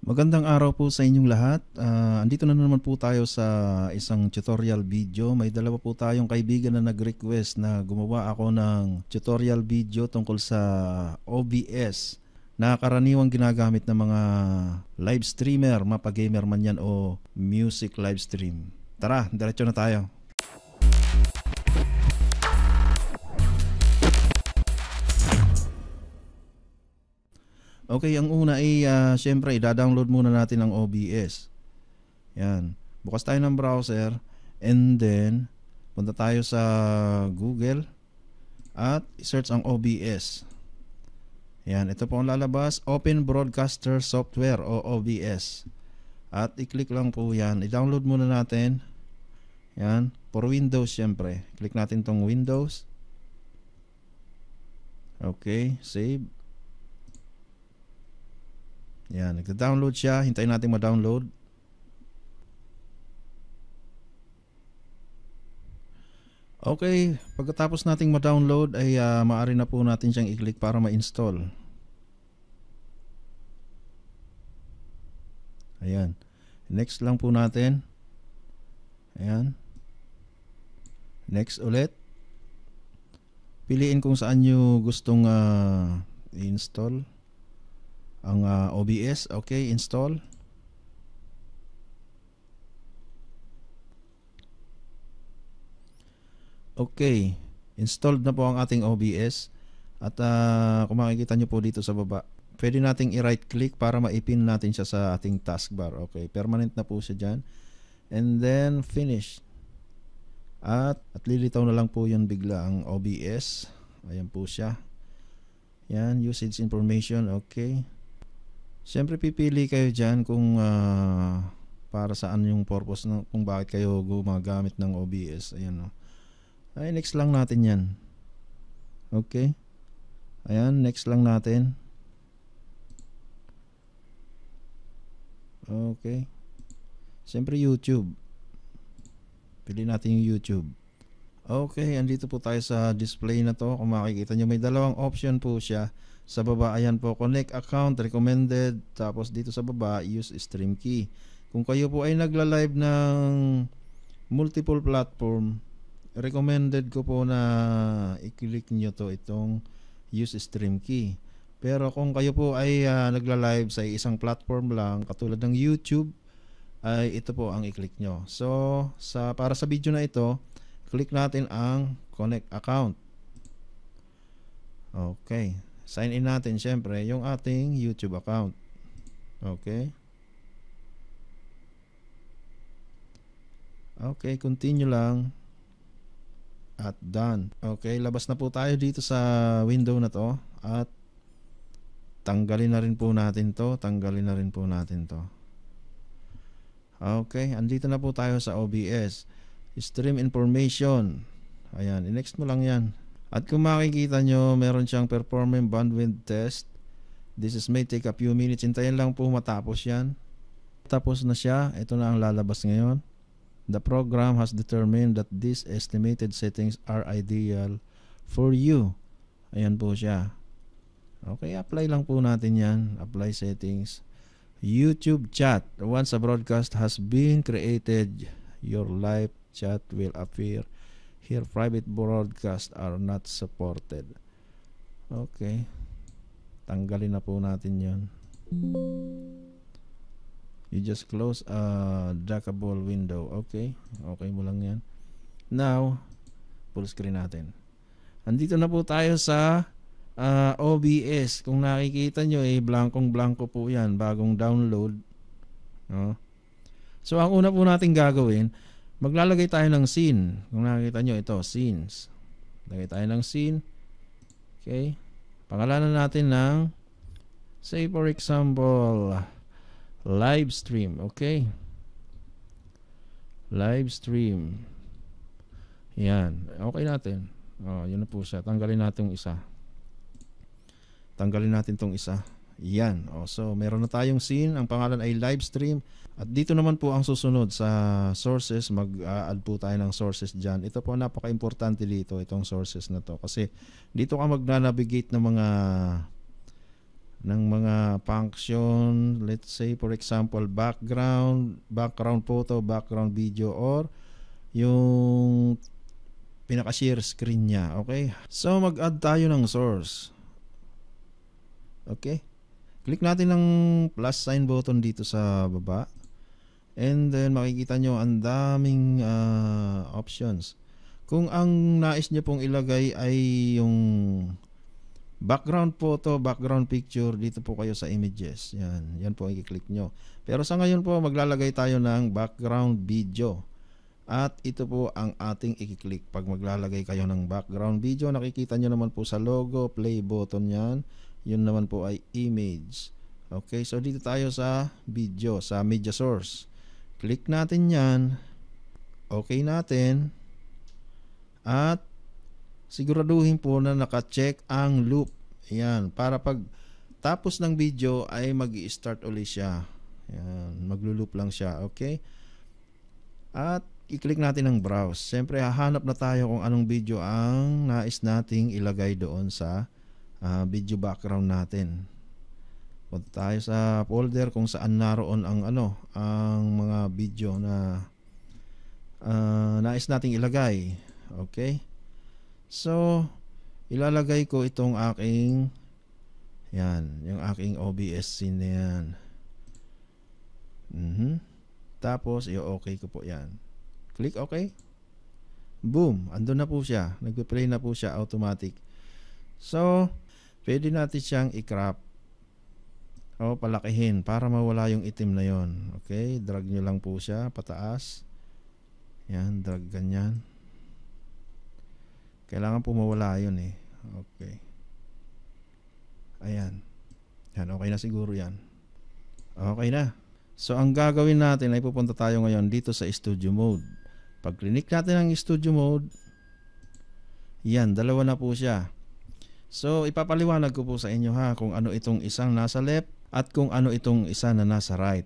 Magandang araw po sa inyong lahat. Andito na naman po tayo sa isang tutorial video. May dalawa po tayong kaibigan na nag-request na gumawa ako ng tutorial video tungkol sa OBS na karaniwang ginagamit ng mga live streamer, mapa-gamer man yan o music live stream. Tara, diretso na tayo. Okay, ang una ay syempre i-download muna natin ang OBS. Yan. Bukas tayo ng browser and then punta tayo sa Google at search ang OBS. Yan, ito po ang lalabas, Open Broadcaster Software o OBS. At i-click lang po yan. I-download muna natin. Yan, for Windows syempre. Click natin tong Windows. Okay, save. Yan, nagda-download siya. Hintayin natin ma-download. Okay, pagkatapos nating ma-download ay maaari na po natin siyang i-click para ma-install. Ayan. Next lang po natin. Ayan. Next ulit. Piliin kung saan nyo gustong i-install ang OBS. Okay, install. Okay, installed na po ang ating OBS. At kung makikita nyo po dito sa baba, pwede nating i-right click para maipin natin siya sa ating taskbar. Okay, permanent na po siya dyan. And then finish. At lilitaw na lang po yun bigla ang OBS. Ayan po siya. Yan, usage information. Okay. Siyempre pipili kayo dyan kung para saan yung purpose kung bakit kayo gumagamit ng OBS. Ayan o. Ay, next lang natin yan. Okay. Ayan, next lang natin. Okay. Siyempre YouTube. Pili natin yung YouTube. Okay, andito po tayo sa display na to. Kung makikita nyo, may dalawang option po siya. Sa baba, ayan po, connect account, recommended. Tapos dito sa baba, use stream key. Kung kayo po ay nagla-live ng multiple platform, recommended ko po na i-click nyo to itong use stream key. Pero kung kayo po ay nagla-live sa isang platform lang, katulad ng YouTube, ay ito po ang i-click nyo. So, para sa video na ito, click natin ang connect account. Okay. Sign in natin syempre yung ating YouTube account. Okay. Okay, continue lang. At done. Okay, labas na po tayo dito sa window na to. At tanggalin na rin po natin to. Tanggalin na rin po natin to. Okay, andito na po tayo sa OBS. Stream information. Ayan, i-next mo lang yan. At kung makikita nyo, meron siyang performance bandwidth test. This may take a few minutes. Hintayin lang po matapos yan. Tapos na siya. Ito na ang lalabas ngayon. The program has determined that these estimated settings are ideal for you. Ayan po siya. Okay, apply lang po natin yan. Apply settings. YouTube chat. Once a broadcast has been created, your live chat will appear. Here, private broadcasts are not supported. Okay. Tanggalin na po natin yon. You just close a dockable window. Okay. Okay mo lang yan. Now, full screen natin. Andito na po tayo sa OBS. Kung nakikita nyo, blankong-blanko po yan. Bagong download. No? So, ang una po natin gagawin, maglalagay tayo ng scene. Kung nakikita nyo, ito, scenes. Lagay tayo ng scene. Okay. Pangalanan natin ng, say for example, live stream. Okay. Live stream. Yan. Okay natin. Yun na po siya. Tanggalin natin yung isa. Tanggalin natin tong isa. Yan. So, meron na tayong scene. Ang pangalan ay live stream. At dito naman po ang susunod sa sources. Mag-add po tayo ng sources dyan. Ito po napaka-importante dito, itong sources na to. Kasi dito ka mag-navigate ng mga ng mga function, let's say for example background photo, background video, or yung pinaka-share screen niya. Okay, so mag-add tayo ng source. Okay, click natin ng plus sign button dito sa baba, and then makikita nyo ang daming options. Kung ang nais nyo pong ilagay ay yung background photo, background picture, dito po kayo sa images. Yan po i-click nyo. Pero sa ngayon po maglalagay tayo ng background video. At ito po ang ating i-click pag maglalagay kayo ng background video. Nakikita nyo naman po sa logo, play button yan. Yun naman po ay image. Okay, so dito tayo sa video, sa media source. Click natin yan. Okay natin. At siguraduhin po na naka-check ang loop. Yan, para pag tapos ng video ay mag-i-start ulit siya. Yan, maglo-loop lang siya. Okay? At i-click natin ang browse. Siyempre hahanap na tayo kung anong video ang nais nating ilagay doon sa video background natin. Punta tayo sa folder kung saan naroon ang ang mga video na nais nating ilagay. Okay? So ilalagay ko itong aking yung aking OBS scene na yan. Tapos i-okay ko po yan. Click OK. Boom, andun na po siya. Nagpe-play na po siya automatic. So pwede natin siyang i-crop o palakihin para mawala yung itim na yon. Okay, drag nyo lang po siya pataas. Yan, drag ganyan. Kailangan po mawala yun eh. Okay. Ayan. Yan, okay na siguro yan. Okay na. So ang gagawin natin ay pupunta tayo ngayon dito sa studio mode. Pag click natin ang studio mode, yan, dalawa na po siya. So ipapaliwanag ko po sa inyo kung ano itong isang nasa left at kung ano itong isa na nasa right.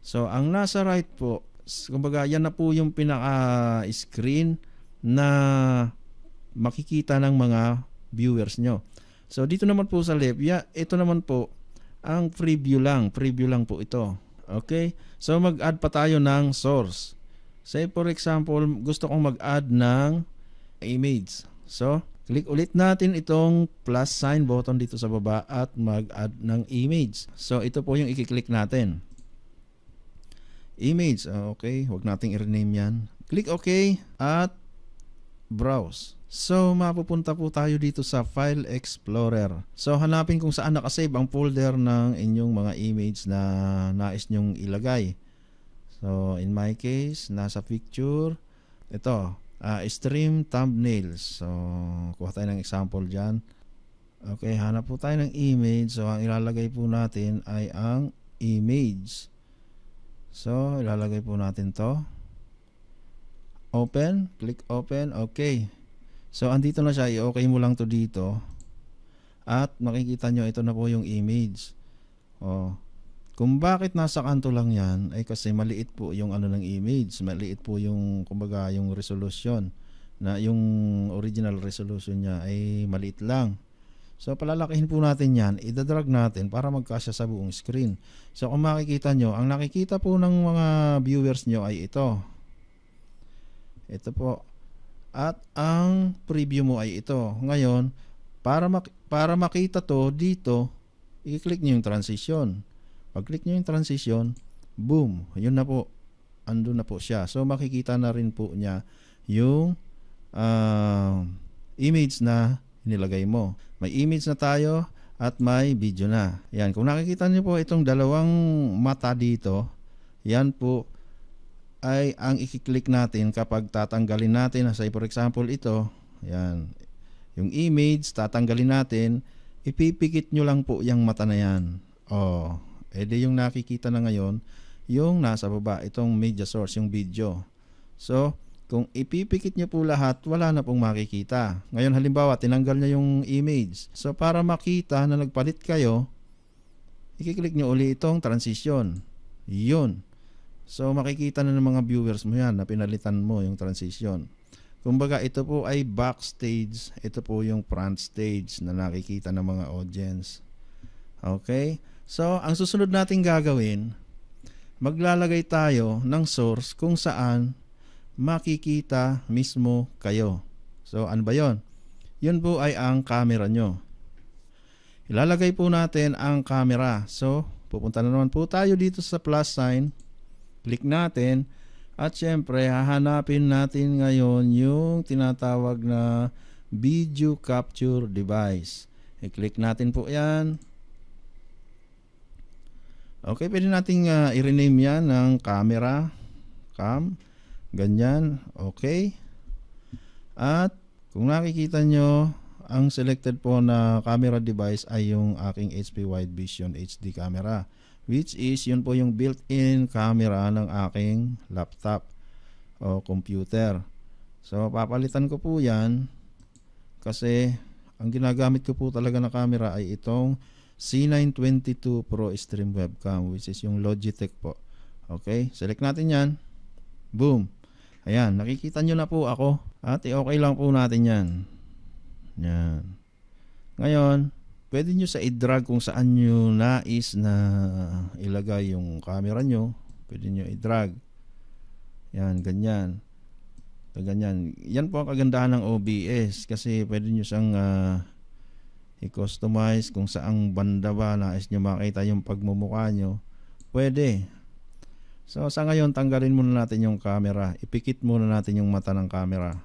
So ang nasa right po, kumbaga yan na po yung pinaka-screen na makikita ng mga viewers nyo. So dito naman po sa left, ito naman po ang preview lang po ito. Okay? So mag-add pa tayo ng source. Say for example, gusto kong mag-add ng image. So click ulit natin itong plus sign button dito sa baba at mag-add ng image. So ito po yung i-click natin. Image. Okay, huwag nating i-rename yan. Click OK at browse. So mapupunta po tayo dito sa File Explorer. So hanapin kung saan nakasave ang folder ng inyong mga image na nais nyong ilagay. So in my case, nasa picture. Ito, stream thumbnails. So kuha tayo ng example dyan. Okay, hanap po tayo ng image. So ang ilalagay po natin ay ang image. So ilalagay po natin to. Open, click open. Okay. So andito na siya, i-okay mo lang to dito. At makikita nyo, ito na po yung image. Kung bakit nasa kanto lang yan, ay kasi maliit po yung ng image. Maliit po yung, kumbaga, yung resolution. Na yung original resolution niya ay maliit lang. So palalakihin po natin yan, idadrag natin para magkasya sa buong screen. So kung makikita nyo, ang nakikita po ng mga viewers nyo ay ito. Ito po. At ang preview mo ay ito. Ngayon, para makita to dito, i-click nyo yung transition. Pag-click nyo yung transition, boom, yun na po. Andun na po siya. So makikita na rin po niya yung image na nilagay mo. May image na tayo at may video na. Yan, kung nakikita nyo po itong dalawang mata dito, yan po ay ang i-click natin kapag tatanggalin natin, say for example ito, yan, yung image, tatanggalin natin, ipipikit nyo lang po yung mata na yan. Edi yung nakikita na ngayon, yung nasa baba, itong media source, yung video. So, kung ipipikit nyo po lahat, wala na pong makikita. Ngayon halimbawa, tinanggal nyo yung image. So, para makita na nagpalit kayo, i-click nyo uli itong transition. Yun. So makikita na ng mga viewers mo yan na pinalitan mo yung transition. Kumbaga ito po ay backstage, ito po yung front stage na nakikita ng mga audience. Okay? So, ang susunod nating gagawin, maglalagay tayo ng source kung saan makikita mismo kayo. So, ano ba yon? Yun po ay ang camera nyo. Ilalagay po natin ang camera. So, pupunta na naman po tayo dito sa plus sign. Click natin. At syempre, hahanapin natin ngayon yung tinatawag na video capture device. I-click natin po yan. Okay, pwede natin i-rename yan ng camera. Cam. Ganyan. Okay. At kung nakikita nyo, ang selected po na camera device ay yung aking HP Wide Vision HD camera, which is yun po yung built-in camera ng aking laptop o computer. So papalitan ko po yan kasi ang ginagamit ko po talaga na camera ay itong C922 Pro Stream Webcam, which is yung Logitech po. Okay, select natin yan. Boom. Ayan, nakikita nyo na po ako. At okay lang po natin yan. Yan. Ngayon, pwede nyo sa i-drag kung saan nyo nais na ilagay yung camera nyo. Pwede nyo i-drag. Yan, ganyan. Ganyan. Yan po ang kagandahan ng OBS kasi pwede nyo siyang i-customize kung saang banda ba nais nyo makita yung pagmumukha nyo. Pwede. So sa ngayon, tanggalin muna natin yung camera. Ipikit muna natin yung mata ng camera.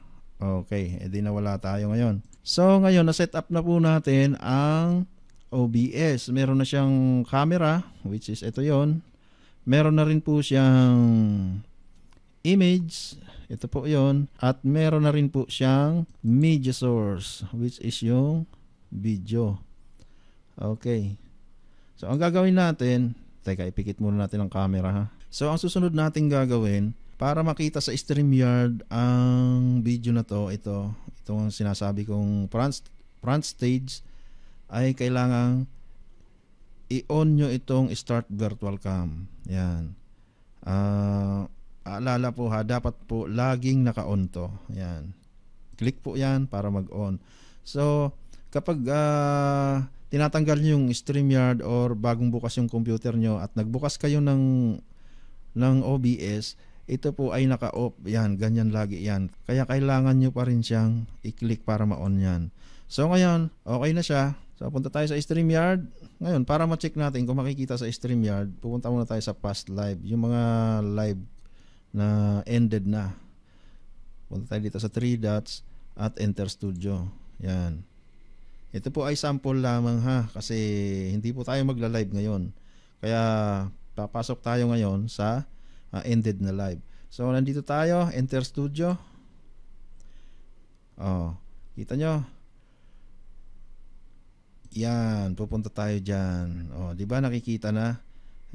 Okay, edi nawala tayo ngayon. So ngayon, na-set up na po natin ang OBS. Meron na siyang camera, which is ito yon. Meron na rin po siyang image. Ito po yon. At meron na rin po siyang media source, which is yung video. Okay. So ang gagawin natin, teka, ipikit muna natin ang camera ha. So ang susunod nating gagawin, para makita sa StreamYard ang video na to, itong sinasabi kong front stage, ay kailangang i-on nyo itong start virtual cam. Yan. Aalala po ha, dapat po laging naka-on to. Yan. Click po yan para mag-on. So, kapag tinatanggal nyo yung StreamYard or bagong bukas yung computer nyo at nagbukas kayo ng OBS, ito po ay naka-off. Yan, ganyan lagi yan. Kaya kailangan nyo pa rin siyang i-click para ma-on yan. So ngayon, okay na siya. So punta tayo sa StreamYard. Ngayon, para ma-check natin kung makikita sa StreamYard, pupunta muna tayo sa past live. Yung mga live na ended na. Punta tayo dito sa 3 dots at enter studio. Yan. Ito po ay sample lamang ha, kasi hindi po tayo magla-live ngayon. Kaya papasok tayo ngayon sa ended na live. So nandito tayo, enter studio. Oh, kita nyo? Yan, pupunta tayo diyan. Oh, 'di ba nakikita na?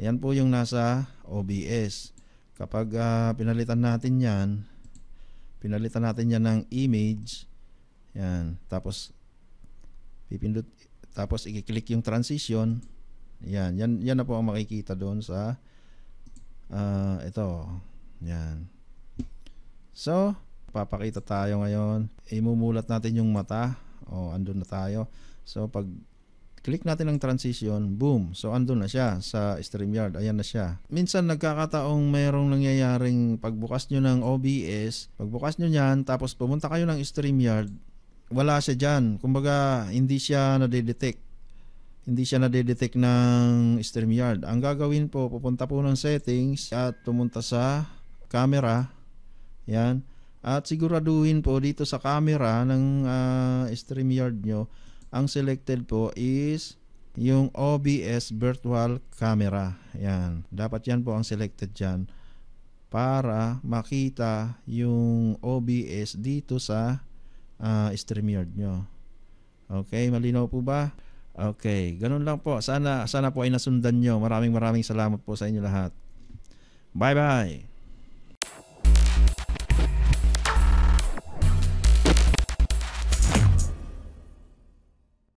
Yan po yung nasa OBS. Kapag pinalitan natin 'yan, ng image. Yan, tapos pipindot, tapos i-click yung transition. Yan na po ang makikita doon sa ito. Yan. So, papakita tayo ngayon. Imumulat natin yung mata. Andun na tayo. So, pag click natin ang transition, boom. So, andun na siya sa StreamYard. Ayan na siya. Minsan, nagkakataong mayroong nangyayaring pagbukas nyo ng OBS, pagbukas nyo yan, tapos pumunta kayo ng StreamYard, wala siya dyan. Kumbaga, hindi siya nadedetect. Hindi siya nadedetect ng StreamYard. Ang gagawin po, pupunta po ng settings at pumunta sa camera. Yan. At siguraduhin po dito sa camera ng StreamYard nyo, ang selected po is yung OBS virtual camera. Yan. Dapat yan po ang selected dyan para makita yung OBS dito sa StreamYard nyo. Okay, malinaw po ba? Okay, ganun lang po. Sana po ay nasundan nyo. Maraming salamat po sa inyo lahat. Bye-bye!